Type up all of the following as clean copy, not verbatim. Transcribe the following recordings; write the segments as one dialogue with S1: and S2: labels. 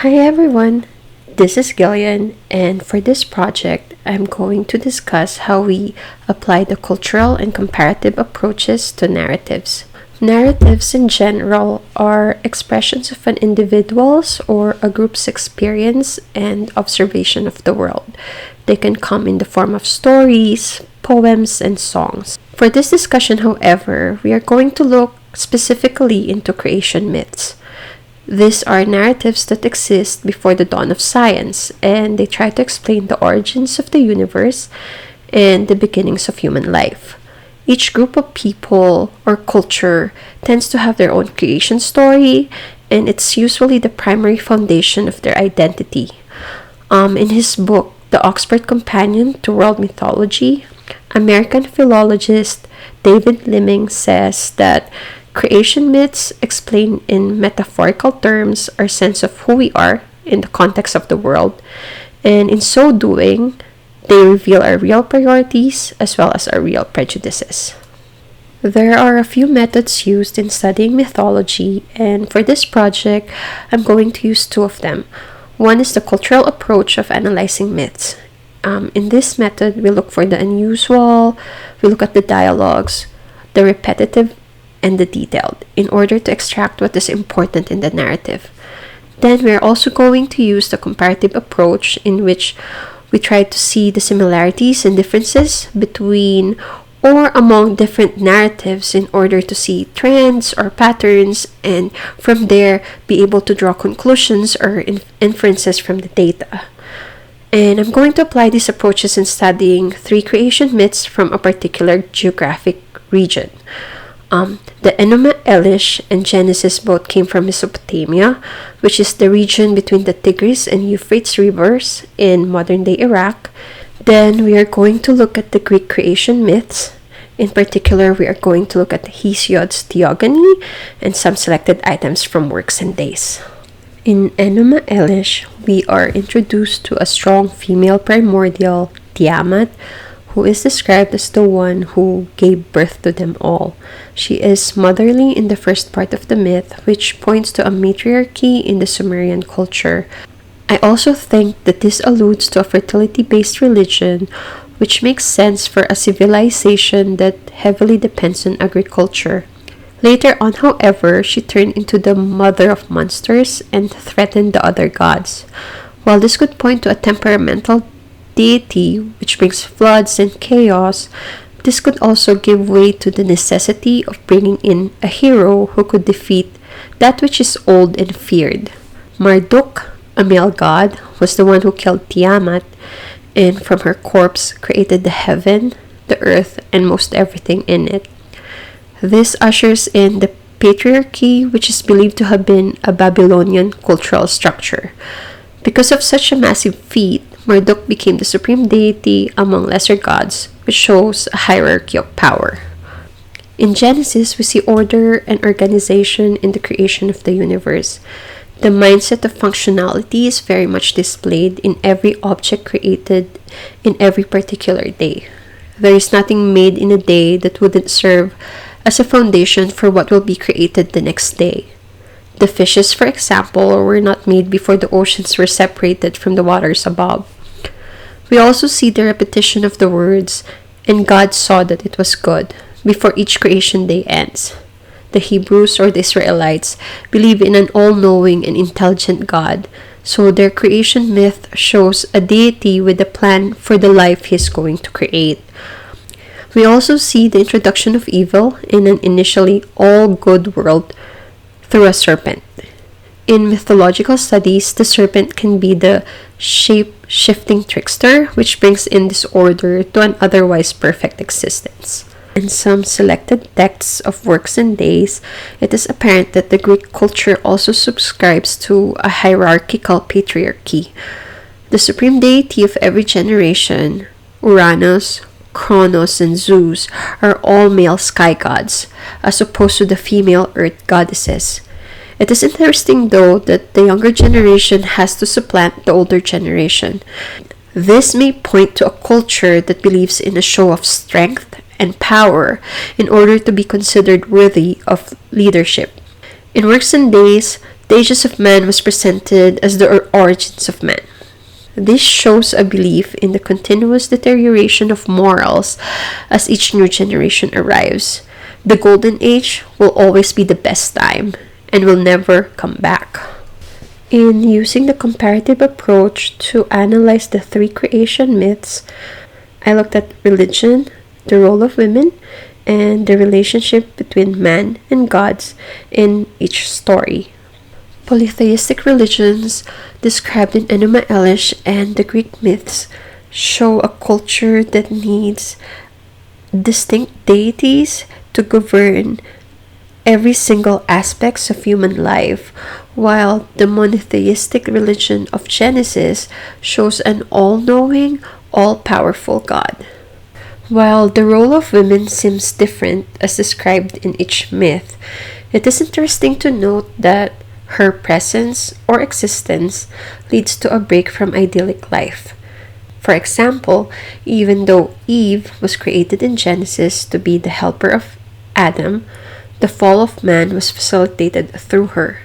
S1: Hi everyone, this is Gillian, and for this project, I'm going to discuss how we apply the cultural and comparative approaches to narratives. Narratives in general are expressions of an individual's or a group's experience and observation of the world. They can come in the form of stories, poems, and songs. For this discussion, however, we are going to look specifically into creation myths. These are narratives that exist before the dawn of science, and they try to explain the origins of the universe and the beginnings of human life. Each group of people or culture tends to have their own creation story, and it's usually the primary foundation of their identity. In his book, The Oxford Companion to World Mythology, American philologist David Leeming says that creation myths explain in metaphorical terms our sense of who we are in the context of the world, and in so doing, they reveal our real priorities as well as our real prejudices. There are a few methods used in studying mythology, and for this project, I'm going to use two of them. One is the cultural approach of analyzing myths. In this method, we look for the unusual, we look at the dialogues, the repetitive, and the detailed in order to extract what is important in the narrative. Then we are also going to use the comparative approach in which we try to see the similarities and differences between or among different narratives in order to see trends or patterns, and from there be able to draw conclusions or inferences from the data. And I'm going to apply these approaches in studying three creation myths from a particular geographic region. The Enuma Elish and Genesis both came from Mesopotamia, which is the region between the Tigris and Euphrates rivers in modern-day Iraq. Then we are going to look at the Greek creation myths. In particular, we are going to look at Hesiod's Theogony and some selected items from Works and Days. In Enuma Elish, we are introduced to a strong female primordial, Tiamat, who is described as the one who gave birth to them all. She is motherly in the first part of the myth, which points to a matriarchy in the Sumerian culture. I also think that this alludes to a fertility-based religion, which makes sense for a civilization that heavily depends on agriculture. Later on, however, she turned into the mother of monsters and threatened the other gods. While this could point to a temperamental deity which brings floods and chaos, this could also give way to the necessity of bringing in a hero who could defeat that which is old and feared. Marduk, a male god, was the one who killed Tiamat, and from her corpse created the heaven, the earth, and most everything in it. This ushers in the patriarchy, which is believed to have been a Babylonian cultural structure. Because of such a massive feat, Marduk became the supreme deity among lesser gods, which shows a hierarchy of power. In Genesis, we see order and organization in the creation of the universe. The mindset of functionality is very much displayed in every object created in every particular day. There is nothing made in a day that wouldn't serve as a foundation for what will be created the next day. The fishes, for example, were not made before the oceans were separated from the waters above. We also see the repetition of the words, "and God saw that it was good," before each creation day ends. The Hebrews or the Israelites believe in an all-knowing and intelligent God, so their creation myth shows a deity with a plan for the life he is going to create. We also see the introduction of evil in an initially all-good world through a serpent. In mythological studies, the serpent can be the shape-shifting trickster, which brings in disorder to an otherwise perfect existence. In some selected texts of Works and Days, it is apparent that the Greek culture also subscribes to a hierarchical patriarchy. The supreme deity of every generation, Uranus, Kronos, and Zeus, are all male sky gods, as opposed to the female earth goddesses. It is interesting, though, that the younger generation has to supplant the older generation. This may point to a culture that believes in a show of strength and power in order to be considered worthy of leadership. In Works and Days, The Ages of Man was presented as the origins of man. This shows a belief in the continuous deterioration of morals as each new generation arrives. The Golden Age will always be the best time and will never come back. In using the comparative approach to analyze the three creation myths, I looked at religion, the role of women, and the relationship between man and gods in each story. Polytheistic religions described in Enuma Elish and the Greek myths show a culture that needs distinct deities to govern every single aspects of human life, while the monotheistic religion of Genesis shows an all-knowing, all-powerful God. While the role of women seems different as described in each myth, it is interesting to note that her presence or existence leads to a break from idyllic life. For example, even though Eve was created in Genesis to be the helper of Adam, the fall of man was facilitated through her.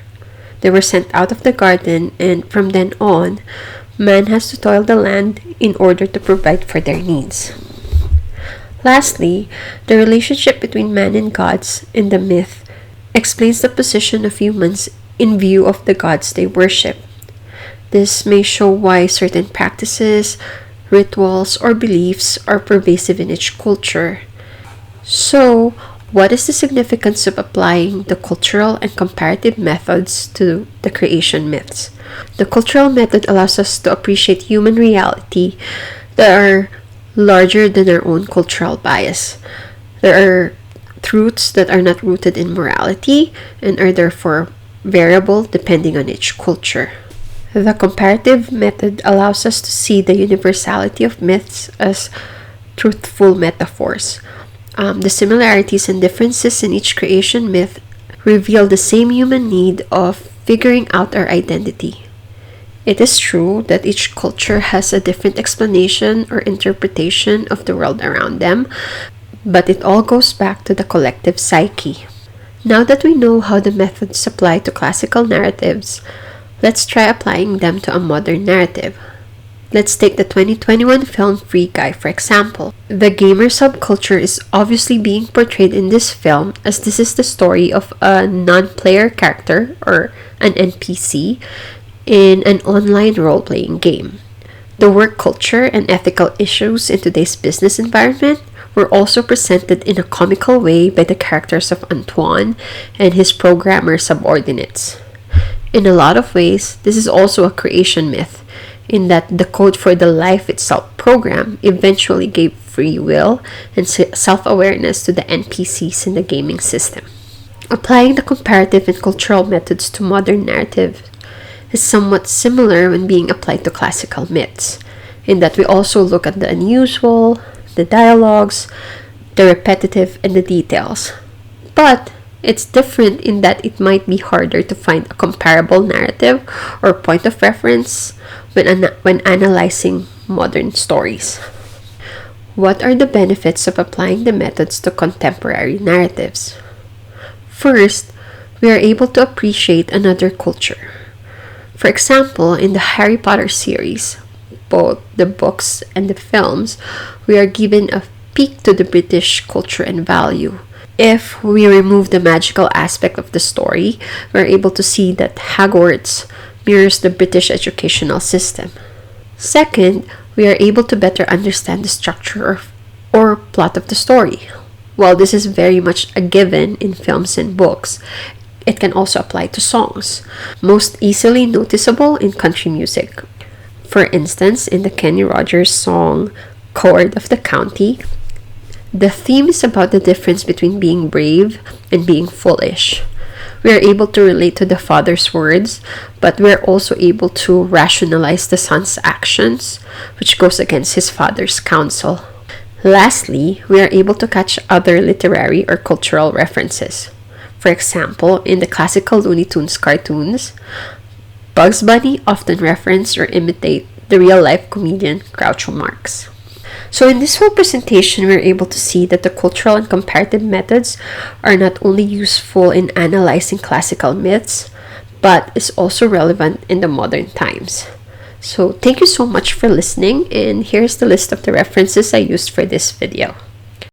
S1: They were sent out of the garden, and from then on, man has to toil the land in order to provide for their needs. Lastly, the relationship between man and gods in the myth explains the position of humans in view of the gods they worship. This may show why certain practices, rituals, or beliefs are pervasive in each culture. So, what is the significance of applying the cultural and comparative methods to the creation myths? The cultural method allows us to appreciate human reality that are larger than our own cultural bias. There are truths that are not rooted in morality and are therefore variable depending on each culture. The comparative method allows us to see the universality of myths as truthful metaphors. The similarities and differences in each creation myth reveal the same human need of figuring out our identity. It is true that each culture has a different explanation or interpretation of the world around them, but it all goes back to the collective psyche. Now that we know how the methods apply to classical narratives, let's try applying them to a modern narrative. Let's take the 2021 film Free Guy for example. The gamer subculture is obviously being portrayed in this film as this is the story of a non-player character or an NPC in an online role-playing game. The work culture and ethical issues in today's business environment were also presented in a comical way by the characters of Antoine and his programmer subordinates. In a lot of ways, this is also a creation myth, in that the code for the life itself program eventually gave free will and self-awareness to the NPCs in the gaming system. Applying the comparative and cultural methods to modern narrative is somewhat similar when being applied to classical myths, in that we also look at the unusual, the dialogues, the repetitive, and the details. But it's different in that it might be harder to find a comparable narrative or point of reference when analyzing modern stories. What are the benefits of applying the methods to contemporary narratives? First, we are able to appreciate another culture. For example, in the Harry Potter series, both the books and the films, we are given a peek to the British culture and value. If we remove the magical aspect of the story, we're able to see that Hogwarts mirrors the British educational system. Second, we are able to better understand the structure or plot of the story. While this is very much a given in films and books, it can also apply to songs, most easily noticeable in country music. For instance, in the Kenny Rogers song, Coward of the County, the theme is about the difference between being brave and being foolish. We are able to relate to the father's words, but we are also able to rationalize the son's actions, which goes against his father's counsel. Lastly, we are able to catch other literary or cultural references. For example, in the classical Looney Tunes cartoons, Bugs Bunny often reference or imitate the real-life comedian Groucho Marx. So in this whole presentation, we're able to see that the cultural and comparative methods are not only useful in analyzing classical myths, but is also relevant in the modern times. So thank you so much for listening, and here's the list of the references I used for this video.